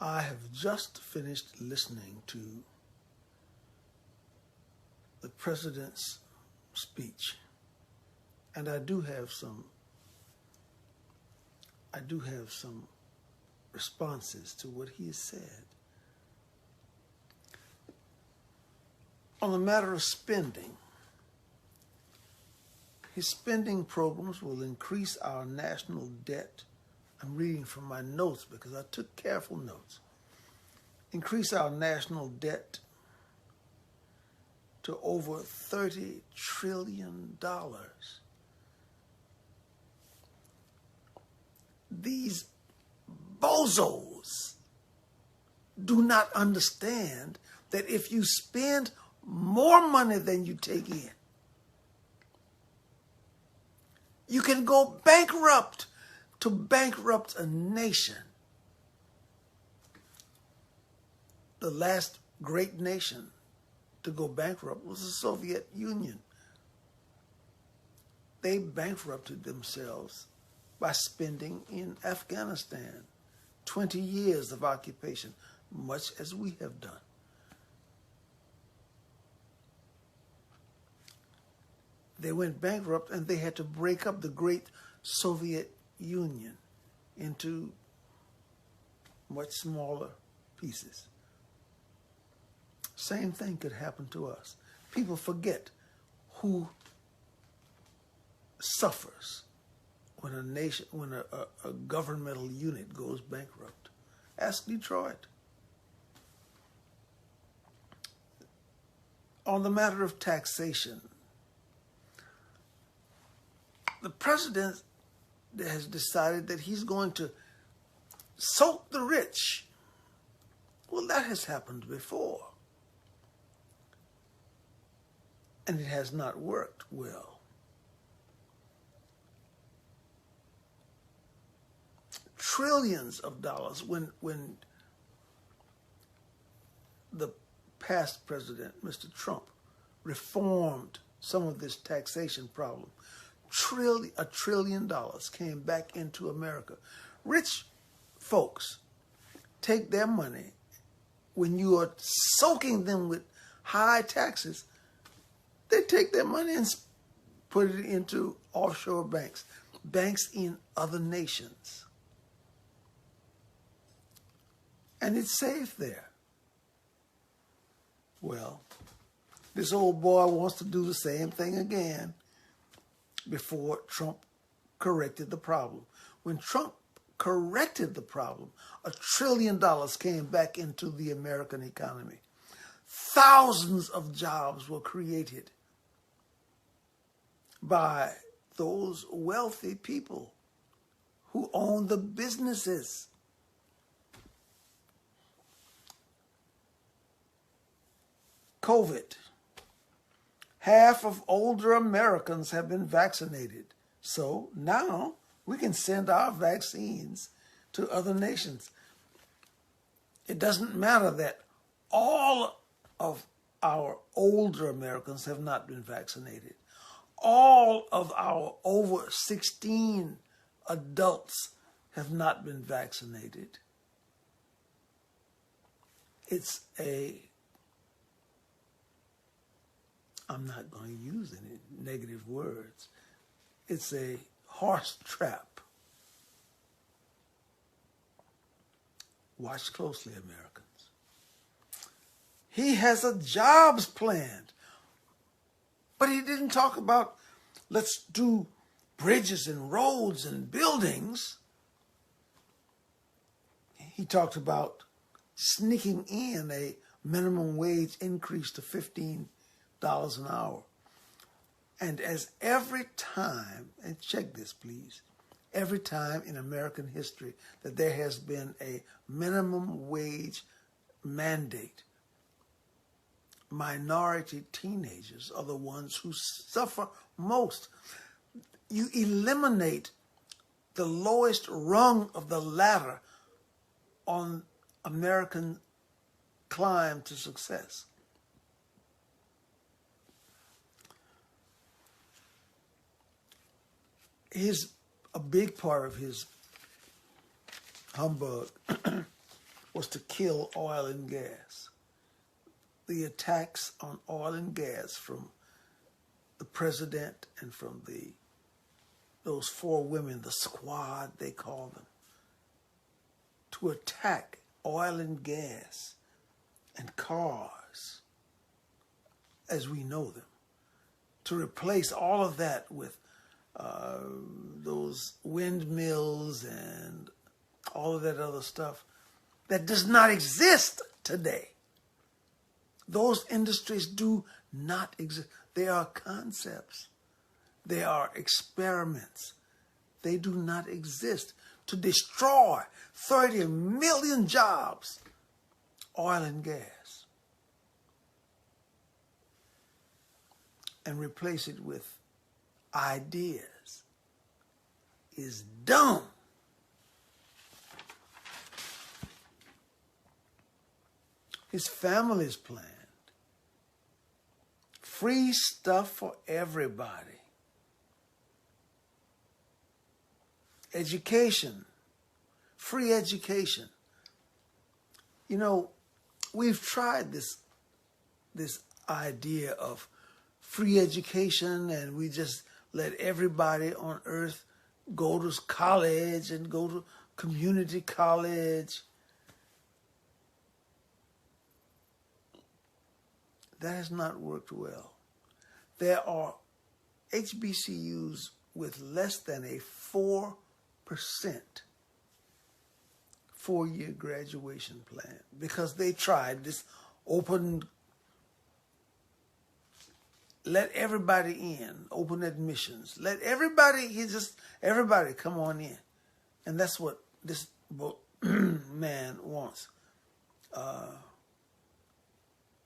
I have just finished listening to the president's speech, and I do have some responses to what he has said. On the matter of spending, his spending programs will increase our national debt. I'm reading from my notes because I took careful notes. Increase our national debt to over $30 trillion. These bozos do not understand that if you spend more money than you take in, you can go bankrupt. To bankrupt a nation. The last great nation to go bankrupt was the Soviet Union. They bankrupted themselves by spending in Afghanistan 20 years of occupation, much as we have done. They went bankrupt and they had to break up the great Soviet Union into much smaller pieces. Same thing could happen to us. People forget who suffers when a governmental unit goes bankrupt. Ask Detroit. On the matter of taxation, the president has decided that he's going to soak the rich. Well, that has happened before. And it has not worked well. Trillions of dollars when the past president, Mr. Trump, reformed some of this taxation problem. $1 trillion came back into America. Rich folks take their money when you are soaking them with high taxes. They take their money and put it into offshore banks, banks in other nations. And it's safe there. Well, this old boy wants to do the same thing again. Before Trump corrected the problem. When Trump corrected the problem, $1 trillion came back into the American economy. Thousands of jobs were created by those wealthy people who own the businesses. COVID. Half of older Americans have been vaccinated. So now we can send our vaccines to other nations. It doesn't matter that all of our older Americans have not been vaccinated. All of our over 16 adults have not been vaccinated. I'm not going to use any negative words. It's a horse trap. Watch closely, Americans. He has a jobs plan, but he didn't talk about let's do bridges and roads and buildings. He talked about sneaking in a minimum wage increase to $15 an hour. And as every time, and check this please, every time in American history that there has been a minimum wage mandate, minority teenagers are the ones who suffer most. You eliminate the lowest rung of the ladder on American climb to success. A big part of his humbug was to kill oil and gas. The attacks on oil and gas from the president and from those 4 women, the squad they call them, to attack oil and gas and cars as we know them, to replace all of that with those windmills and all of that other stuff that does not exist today. Those industries do not exist. They are concepts. They are experiments. They do not exist. To destroy 30 million jobs, oil and gas, and replace it with ideas is dumb. His family's planned. Free stuff for everybody. Education. Free education. You know, we've tried this idea of free education, and we just let everybody on earth go to college and go to community college. That has not worked well. There are HBCUs with less than a 4% four-year graduation plan because they tried this open, let everybody in, open admissions. Let everybody come on in. And that's what this man wants.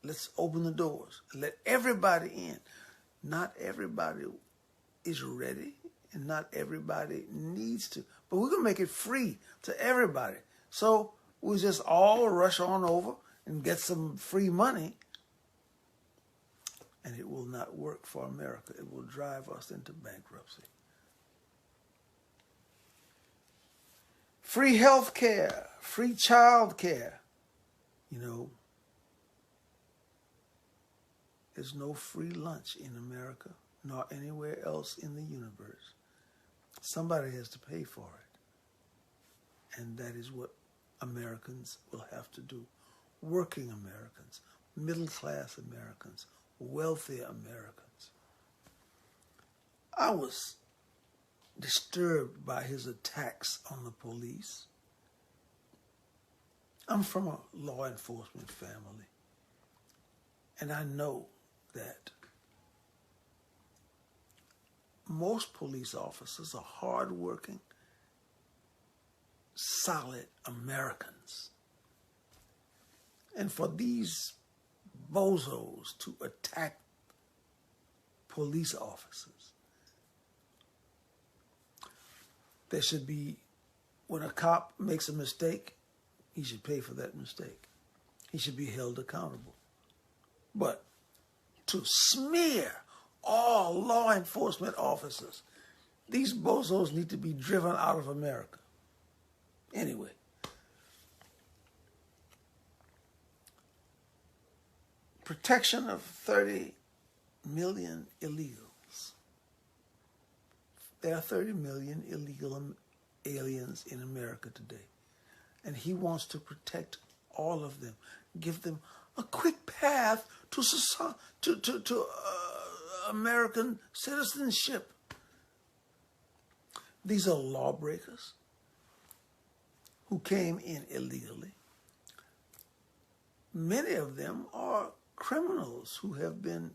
Let's open the doors. Let everybody in. Not everybody is ready, and not everybody needs to. But we're going to make it free to everybody. So we'll just all rush on over and get some free money. And it will not work for America. It will drive us into bankruptcy. Free health care, free child care. You know, there's no free lunch in America, nor anywhere else in the universe. Somebody has to pay for it. And that is what Americans will have to do. Working Americans, middle-class Americans, wealthy Americans. I was disturbed by his attacks on the police. I'm from a law enforcement family, and I know that most police officers are hardworking, solid Americans. And for these bozos to attack police officers, there should be, when a cop makes a mistake, he should pay for that mistake. He should be held accountable. But to smear all law enforcement officers, these bozos need to be driven out of America. Anyway, protection of 30 million illegals. There are 30 million illegal aliens in America today. And he wants to protect all of them, give them a quick path to American citizenship. These are lawbreakers who came in illegally. Many of them are criminals who have been,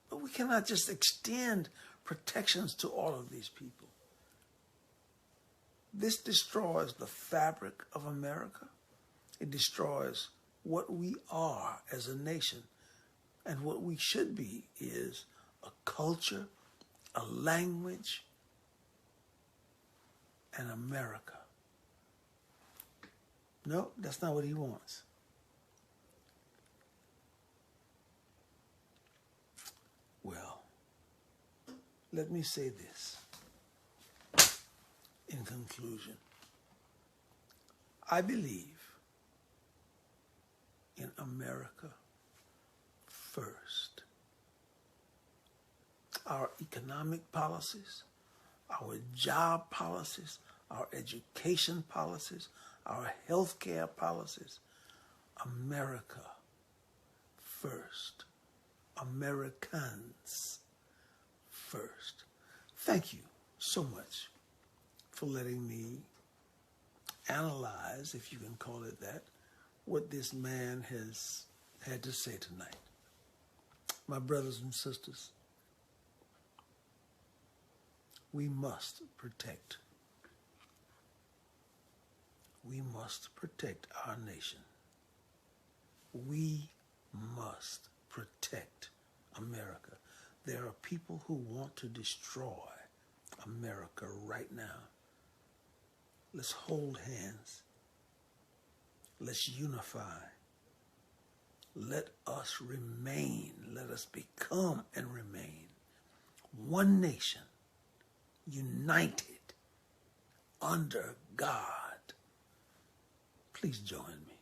but we cannot just extend protections to all of these people. This destroys the fabric of America. It destroys what we are as a nation. And what we should be is a culture, a language, and America. No, that's not what he wants. Well, let me say this in conclusion. I believe in America first. Our economic policies, our job policies, our education policies, our health care policies. America first. Americans first. Thank you so much for letting me analyze, if you can call it that, what this man has had to say tonight. My brothers and sisters, we must protect. We must protect our nation. We must protect America. There are people who want to destroy America right now. Let's hold hands. Let's unify. Let us remain. Let us become and remain one nation, united under God. Please join me.